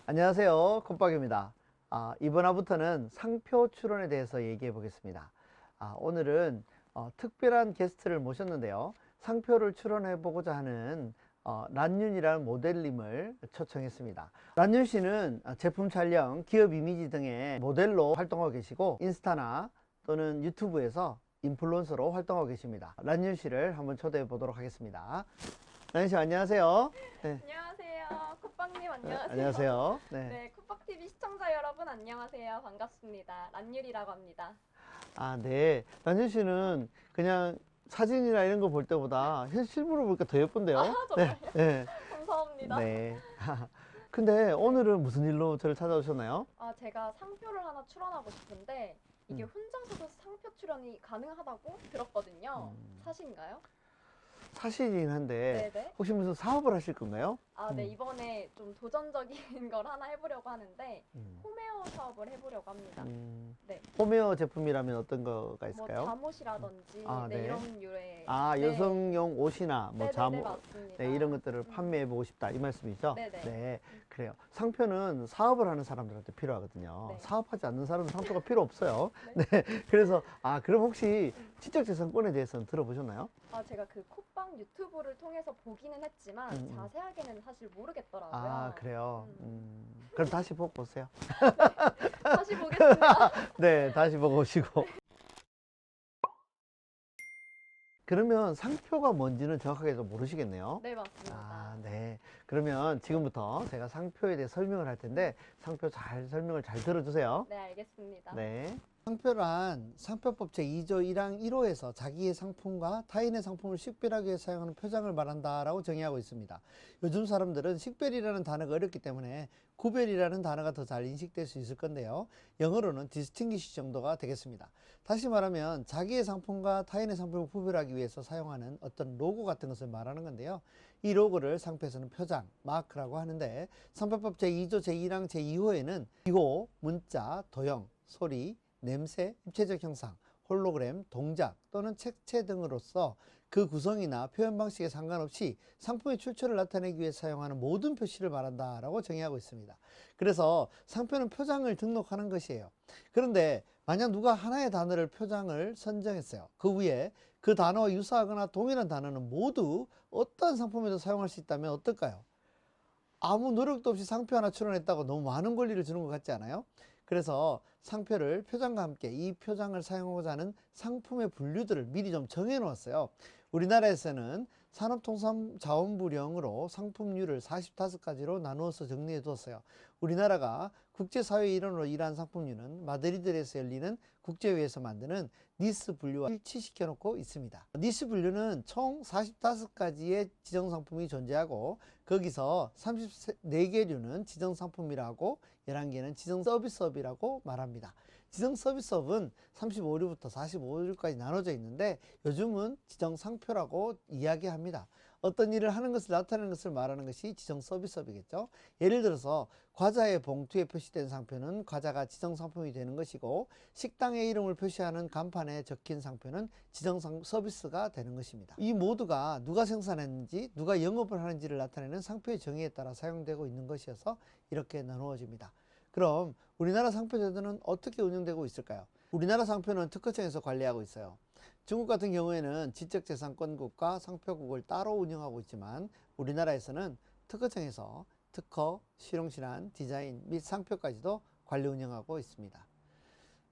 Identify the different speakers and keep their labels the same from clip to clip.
Speaker 1: 안녕하세요. 콧박입니다. 이번 화부터는 상표 출원에 대해서 얘기해 보겠습니다. 오늘은 특별한 게스트를 모셨는데요. 상표를 출원해 보고자 하는 란윤이라는 모델님을 초청했습니다. 란윤 씨는 제품 촬영, 기업 이미지 등의 모델로 활동하고 계시고 인스타나 또는 유튜브에서 인플루언서로 활동하고 계십니다. 란윤 씨를 한번 초대해 보도록 하겠습니다. 란윤 씨 안녕하세요. 네.
Speaker 2: 안녕하세요. 콧박님 안녕하세요.
Speaker 1: 안녕하세요. 네.
Speaker 2: 네, 콧박TV 시청자 여러분 안녕하세요. 반갑습니다. 란율이라고 합니다.
Speaker 1: 네. 란윤 씨는 그냥 사진이나 이런 거 볼 때보다 실물로 보니까 더 예쁜데요?
Speaker 2: 정말요?
Speaker 1: 네.
Speaker 2: 감사합니다.
Speaker 1: 네. 근데 오늘은 무슨 일로 저를 찾아오셨나요?
Speaker 2: 제가 상표를 하나 출원하고 싶은데 이게 혼자서도 상표 출원이 가능하다고 들었거든요. 사실인가요?
Speaker 1: 사실이긴 한데
Speaker 2: 네네.
Speaker 1: 혹시 무슨 사업을 하실 건가요?
Speaker 2: 네, 이번에 좀 도전적인 걸 하나 해보려고 하는데 홈웨어 사업을 해보려고 합니다. 네.
Speaker 1: 홈웨어 제품이라면 어떤 거가
Speaker 2: 뭐
Speaker 1: 있을까요?
Speaker 2: 잠옷이라든지
Speaker 1: 네.
Speaker 2: 이런 류의
Speaker 1: 여성용 옷이나 뭐
Speaker 2: 네네네,
Speaker 1: 잠옷
Speaker 2: 맞습니다.
Speaker 1: 이런 것들을 판매해 보고 싶다 이 말씀이죠?
Speaker 2: 네네.
Speaker 1: 네, 그래요. 상표는 사업을 하는 사람들한테 필요하거든요.
Speaker 2: 네.
Speaker 1: 사업하지 않는 사람은 상표가 필요 없어요.
Speaker 2: 네.
Speaker 1: 네, 그래서 그럼 혹시 지적재산권에 대해서는 들어보셨나요?
Speaker 2: 제가 그 콧방 유튜브를 통해서 보기는 했지만 자세하게는 사실 모르겠더라고요.
Speaker 1: 그래요. 그럼 다시 보고 보세요.
Speaker 2: 다시 보겠습니다.
Speaker 1: 네, 다시 보고 오시고. 그러면 상표가 뭔지는 정확하게 좀 모르시겠네요.
Speaker 2: 네, 맞습니다.
Speaker 1: 네. 그러면 지금부터 제가 상표에 대해 설명을 할 텐데 상표 설명을 잘 들어주세요.
Speaker 2: 네, 알겠습니다.
Speaker 1: 네. 상표란 상표법 제2조 1항 1호에서 자기의 상품과 타인의 상품을 식별하기 위해 사용하는 표장을 말한다라고 정의하고 있습니다. 요즘 사람들은 식별이라는 단어가 어렵기 때문에 구별이라는 단어가 더 잘 인식될 수 있을 건데요. 영어로는 distinguish 정도가 되겠습니다. 다시 말하면 자기의 상품과 타인의 상품을 구별하기 위해서 사용하는 어떤 로고 같은 것을 말하는 건데요. 이 로고를 상표에서는 표장, 마크라고 하는데 상표법 제2조 제1항 제2호에는 기호, 문자, 도형, 소리, 냄새, 입체적 형상, 홀로그램, 동작 또는 색채 등으로서 그 구성이나 표현 방식에 상관없이 상품의 출처를 나타내기 위해 사용하는 모든 표시를 말한다 라고 정의하고 있습니다. 그래서 상표는 표장을 등록하는 것이에요. 그런데 만약 누가 하나의 단어를 표장을 선정했어요. 그 위에 그 단어와 유사하거나 동일한 단어는 모두 어떤 상품에도 사용할 수 있다면 어떨까요? 아무 노력도 없이 상표 하나 출원했다고 너무 많은 권리를 주는 것 같지 않아요? 그래서 상표를 표장과 함께 이 표장을 사용하고자 하는 상품의 분류들을 미리 좀 정해 놓았어요. 우리나라에서는 산업통상자원부령으로 상품류를 45가지로 나누어서 정리해 두었어요. 우리나라가 국제사회 일원으로 일한 상품류는 마드리드에서 열리는 국제회의에서 만드는 니스 분류와 일치시켜 놓고 있습니다. 니스 분류는 총 45가지의 지정상품이 존재하고 거기서 34개류는 지정상품이라고 11개는 지정서비스업이라고 말합니다. 지정서비스업은 35류부터 45류까지 나눠져 있는데 요즘은 지정상표라고 이야기합니다. 어떤 일을 하는 것을 나타내는 것을 말하는 것이 지정서비스업이겠죠. 예를 들어서 과자의 봉투에 표시된 상표는 과자가 지정상품이 되는 것이고 식당의 이름을 표시하는 간판에 적힌 상표는 지정서비스가 되는 것입니다. 이 모두가 누가 생산했는지 누가 영업을 하는지를 나타내는 상표의 정의에 따라 사용되고 있는 것이어서 이렇게 나누어집니다. 그럼 우리나라 상표 제도는 어떻게 운영되고 있을까요? 우리나라 상표는 특허청에서 관리하고 있어요. 중국 같은 경우에는 지적재산권국과 상표국을 따로 운영하고 있지만 우리나라에서는 특허청에서 특허, 실용실안, 디자인 및 상표까지도 관리 운영하고 있습니다.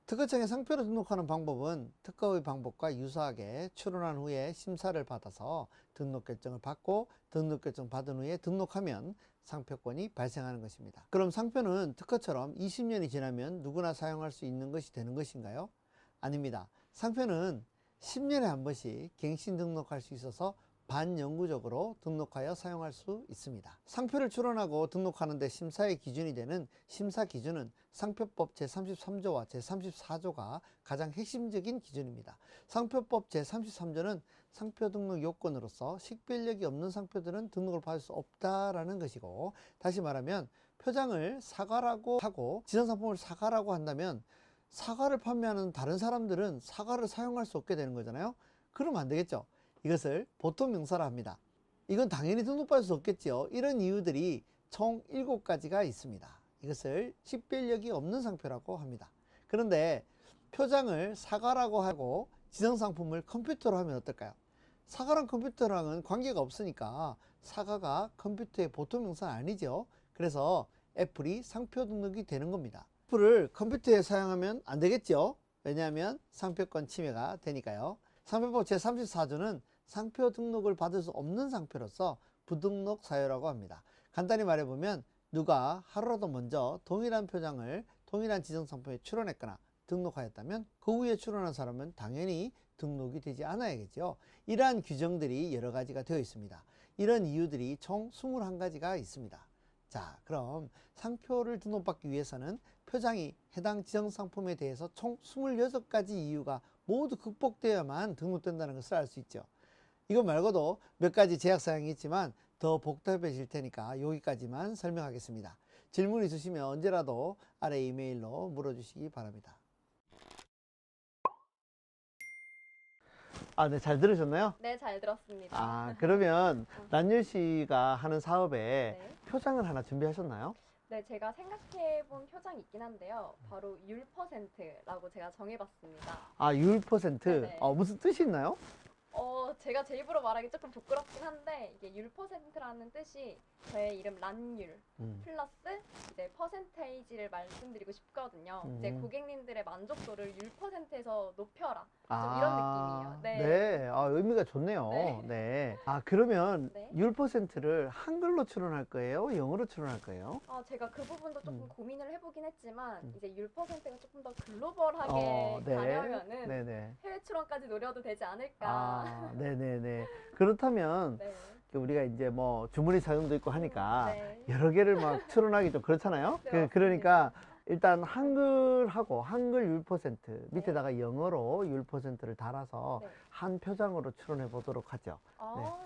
Speaker 1: 특허청에 상표를 등록하는 방법은 특허의 방법과 유사하게 출원한 후에 심사를 받아서 등록 결정을 받고 등록 결정 받은 후에 등록하면 상표권이 발생하는 것입니다. 그럼 상표는 특허처럼 20년이 지나면 누구나 사용할 수 있는 것이 되는 것인가요? 아닙니다. 상표는 10년에 한 번씩 갱신 등록할 수 있어서 반영구적으로 등록하여 사용할 수 있습니다. 상표를 출원하고 등록하는 데 심사의 기준이 되는 심사 기준은 상표법 제33조와 제34조가 가장 핵심적인 기준입니다. 상표법 제33조는 상표 등록 요건으로서 식별력이 없는 상표들은 등록을 받을 수 없다라는 것이고, 다시 말하면 표장을 사과라고 하고 지정상품을 사과라고 한다면 사과를 판매하는 다른 사람들은 사과를 사용할 수 없게 되는 거잖아요. 그러면 안 되겠죠. 이것을 보통명사라 합니다. 이건 당연히 등록받을 수 없겠죠. 이런 이유들이 총 7가지가 있습니다. 이것을 식별력이 없는 상표라고 합니다. 그런데 표장을 사과라고 하고 지정상품을 컴퓨터로 하면 어떨까요? 사과랑 컴퓨터랑은 관계가 없으니까 사과가 컴퓨터의 보통 명사는 아니죠. 그래서 애플이 상표 등록이 되는 겁니다. 애플을 컴퓨터에 사용하면 안 되겠죠. 왜냐하면 상표권 침해가 되니까요. 상표법 제34조는 상표 등록을 받을 수 없는 상표로서 부등록 사유라고 합니다. 간단히 말해보면 누가 하루라도 먼저 동일한 표장을 동일한 지정상품에 출원했거나 등록하였다면 그 후에 출원한 사람은 당연히 등록이 되지 않아야겠죠. 이러한 규정들이 여러 가지가 되어 있습니다. 이런 이유들이 총 21가지가 있습니다. 자, 그럼 상표를 등록받기 위해서는 표장이 해당 지정상품에 대해서 총 26가지 이유가 모두 극복되어야만 등록된다는 것을 알 수 있죠. 이거 말고도 몇 가지 제약사항이 있지만 더 복잡해질 테니까 여기까지만 설명하겠습니다. 질문 있으시면 언제라도 아래 이메일로 물어주시기 바랍니다. 네, 잘 들으셨나요?
Speaker 2: 네, 잘 들었습니다.
Speaker 1: 그러면 란율 씨가 하는 사업에
Speaker 2: 네.
Speaker 1: 표장을 하나 준비하셨나요?
Speaker 2: 네, 제가 생각해본 표장이 있긴 한데요. 바로 율퍼센트라고 제가 정해봤습니다.
Speaker 1: 율 퍼센트.
Speaker 2: 네네.
Speaker 1: 무슨 뜻이 있나요?
Speaker 2: 제가 제 입으로 말하기 조금 부끄럽긴 한데 이게 율퍼센트라는 뜻이 저의 이름 란율 플러스 이제 퍼센테이지를 말씀드리고 싶거든요. 이제 고객님들의 만족도를 율퍼센트에서 높여라. 좀 이런 느낌이에요.
Speaker 1: 네. 의미가 좋네요.
Speaker 2: 네.
Speaker 1: 네. 그러면
Speaker 2: 네.
Speaker 1: 율 퍼센트를 한글로 출원할 거예요? 영어로 출원할 거예요?
Speaker 2: 제가 그 부분도 조금 고민을 해보긴 했지만 이제 율퍼센트가 조금 더 글로벌하게
Speaker 1: 네.
Speaker 2: 가려면은
Speaker 1: 네네.
Speaker 2: 해외 출원까지 노려도 되지 않을까.
Speaker 1: 네네네. 그렇다면
Speaker 2: 네.
Speaker 1: 우리가 이제 뭐 주머니 사용도 있고 하니까
Speaker 2: 네.
Speaker 1: 여러 개를 막 출원하기 좀 그렇잖아요.
Speaker 2: 네,
Speaker 1: 그러니까 일단 한글하고 한글 율 퍼센트 밑에다가 영어로 율 퍼센트를 달아서
Speaker 2: 네.
Speaker 1: 한 표장으로 출원해 보도록 하죠.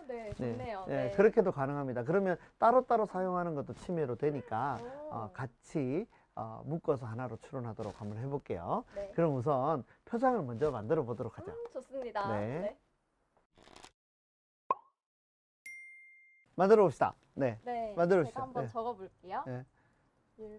Speaker 2: 네, 좋네요.
Speaker 1: 네, 그렇게도 가능합니다. 그러면 따로따로 사용하는 것도 침해로 되니까
Speaker 2: 오.
Speaker 1: 같이 묶어서 하나로 출원하도록 한번 해볼게요.
Speaker 2: 네.
Speaker 1: 그럼 우선 표장을 먼저 만들어 보도록 하죠.
Speaker 2: 좋습니다.
Speaker 1: 네. 만들어 봅시다. 네.
Speaker 2: 네.
Speaker 1: 만들어
Speaker 2: 제가
Speaker 1: 주시죠.
Speaker 2: 한번
Speaker 1: 네.
Speaker 2: 적어볼게요.
Speaker 1: 네.
Speaker 2: 1%.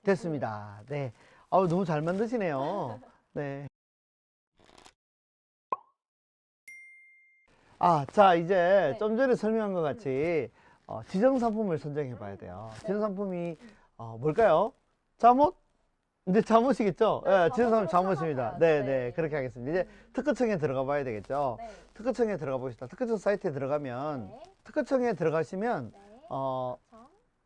Speaker 1: 됐습니다. 네. 너무 잘 만드시네요. 네. 자, 이제
Speaker 2: 네.
Speaker 1: 좀 전에 설명한 것 같이 지정상품을 선정해 봐야 돼요.
Speaker 2: 네.
Speaker 1: 지정상품이 뭘까요? 잠옷? 이제 잠옷이겠죠?
Speaker 2: 네,
Speaker 1: 네, 지정상품
Speaker 2: 잠옷으로
Speaker 1: 잠옷입니다.
Speaker 2: 삼아봐야죠.
Speaker 1: 네,
Speaker 2: 네.
Speaker 1: 네, 그렇게 하겠습니다. 이제 특허청에 들어가 봐야 되겠죠?
Speaker 2: 네.
Speaker 1: 특허청에 들어가 보겠습니다. 특허청 사이트에 들어가면
Speaker 2: 네.
Speaker 1: 특허청에 들어가시면
Speaker 2: 네.
Speaker 1: 어,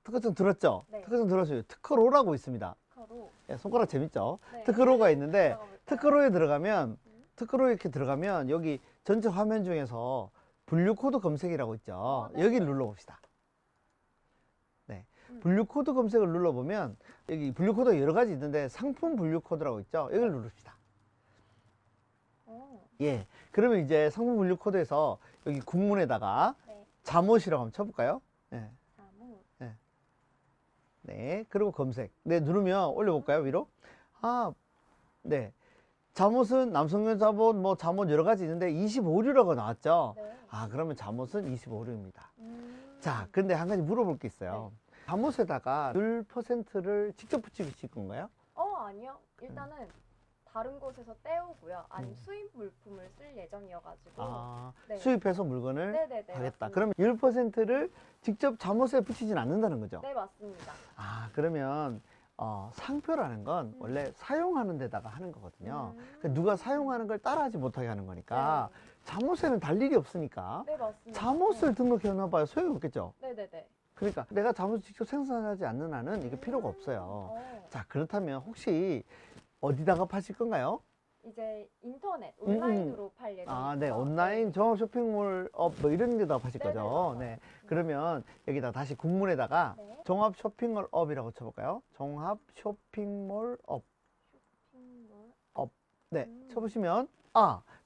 Speaker 1: 특허청 들었죠?
Speaker 2: 네.
Speaker 1: 특허청 들었어요. 특허로라고 있습니다.
Speaker 2: 특허로.
Speaker 1: 예, 손가락 재밌죠?
Speaker 2: 네.
Speaker 1: 특허로가 있는데
Speaker 2: 들어가볼까요?
Speaker 1: 특허로에 들어가면 특허로 이렇게 들어가면 여기 전체 화면 중에서 분류 코드 검색이라고 있죠.
Speaker 2: 네.
Speaker 1: 여기를 눌러봅시다. 네, 분류 코드 검색을 눌러보면 여기 분류 코드가 여러 가지 있는데 상품 분류 코드라고 있죠. 여기를 누릅시다.
Speaker 2: 오.
Speaker 1: 예, 그러면 이제 상품 분류 코드에서 여기 국문에다가
Speaker 2: 네.
Speaker 1: 잠옷이라고 한번 쳐볼까요? 네.
Speaker 2: 잠옷.
Speaker 1: 네, 그리고 검색. 네, 누르면 올려볼까요, 위로? 네. 잠옷은 남성용 잠옷, 뭐 잠옷 여러 가지 있는데 25류라고 나왔죠?
Speaker 2: 네.
Speaker 1: 그러면 잠옷은 25류입니다.
Speaker 2: 음.
Speaker 1: 자, 근데 한 가지 물어볼 게 있어요. 잠옷에다가 율 퍼센트를 직접 붙이실 건가요?
Speaker 2: 아니요. 일단은 다른 곳에서 떼오고요. 아니면 수입 물품을 쓸 예정이어가지고. 네.
Speaker 1: 수입해서 물건을
Speaker 2: 네네네.
Speaker 1: 하겠다.
Speaker 2: 맞습니다.
Speaker 1: 그러면 율 퍼센트를 직접 잠옷에 붙이진 않는다는 거죠?
Speaker 2: 네, 맞습니다.
Speaker 1: 그러면 상표라는 건 원래 사용하는 데다가 하는 거거든요.
Speaker 2: 음.
Speaker 1: 그러니까 누가 사용하는 걸 따라하지 못하게 하는 거니까 잠옷에는 달 일이 없으니까
Speaker 2: 네, 맞습니다.
Speaker 1: 잠옷을 등록해 놔봐야 소용이 없겠죠.
Speaker 2: 네네네.
Speaker 1: 그러니까 내가 잠옷을 직접 생산하지 않는 한은 이게 필요가 없어요. 자, 그렇다면 혹시 어디다가 파실 건가요?
Speaker 2: 이제 인터넷 온라인으로 팔 예정이죠.
Speaker 1: 네, 온라인 종합 쇼핑몰 뭐 이런 데다 파실
Speaker 2: 네네,
Speaker 1: 거죠.
Speaker 2: 맞아요.
Speaker 1: 네, 그러면 여기다 다시 국문에다가
Speaker 2: 네.
Speaker 1: 종합 쇼핑몰 업이라고 쳐볼까요? 종합 쇼핑몰 업.
Speaker 2: 쇼핑몰
Speaker 1: 네, 쳐보시면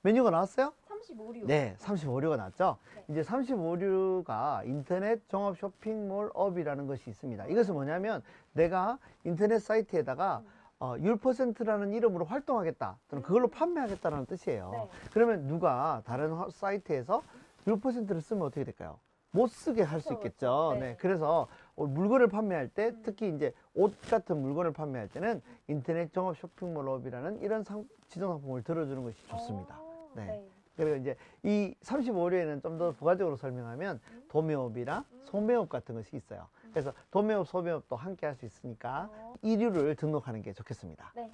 Speaker 1: 메뉴가 나왔어요?
Speaker 2: 35류.
Speaker 1: 네, 35류가 나왔죠.
Speaker 2: 네.
Speaker 1: 이제 35류가 인터넷 종합 쇼핑몰 업이라는 것이 있습니다. 이것은 뭐냐면 내가 인터넷 사이트에다가 율 퍼센트라는 이름으로 활동하겠다 또는 그걸로 판매하겠다는 뜻이에요.
Speaker 2: 네.
Speaker 1: 그러면 누가 다른 사이트에서 6%를 쓰면 어떻게 될까요? 못 쓰게 할 수
Speaker 2: 그렇죠,
Speaker 1: 있겠죠.
Speaker 2: 그렇죠.
Speaker 1: 네.
Speaker 2: 네.
Speaker 1: 그래서 물건을 판매할 때, 특히 이제 옷 같은 물건을 판매할 때는 인터넷 종합 쇼핑몰업이라는 이런 지정 상품을 들어주는 것이 좋습니다. 네.
Speaker 2: 네.
Speaker 1: 그리고 이제 이 35호류에는 좀 더 부가적으로 설명하면 도매업이나 소매업 같은 것이 있어요. 그래서 도매업, 소매업도 함께 할 수 있으니까 2류를 등록하는 게 좋겠습니다.
Speaker 2: 네.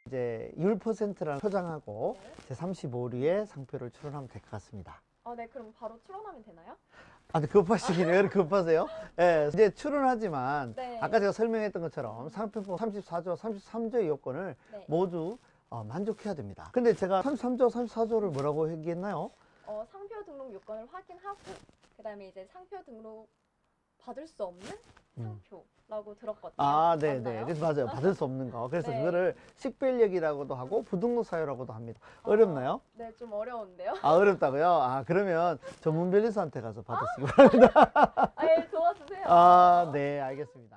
Speaker 1: 이제 1%라는 표장하고
Speaker 2: 네.
Speaker 1: 제 35호류의 상표를 출원하면 될 것 같습니다.
Speaker 2: 네. 그럼 바로 출원하면 되나요?
Speaker 1: 아, 근데 급하시긴 왜 이렇게 급하세요? 예, 이제 출원하지만
Speaker 2: 네.
Speaker 1: 아까 제가 설명했던 것처럼 상표법 34조, 33조의 요건을
Speaker 2: 네.
Speaker 1: 모두 만족해야 됩니다. 근데 제가 33조, 34조를 뭐라고 얘기했나요?
Speaker 2: 상표 등록 요건을 확인하고 그다음에 이제 상표 등록 받을 수 없는 상표라고 들었거든요.
Speaker 1: 아, 네, 네.
Speaker 2: 맞나요?
Speaker 1: 그래서 맞아요. 받을 수 없는 거. 그래서
Speaker 2: 네.
Speaker 1: 그거를 식별력이라고도 하고 부등록 사유라고도 합니다. 어렵나요?
Speaker 2: 네, 좀 어려운데요.
Speaker 1: 아, 어렵다고요? 아, 그러면 전문 변리사한테 가서 받으시기 바랍니다.
Speaker 2: 예, 도와주세요.
Speaker 1: 아, 네, 알겠습니다.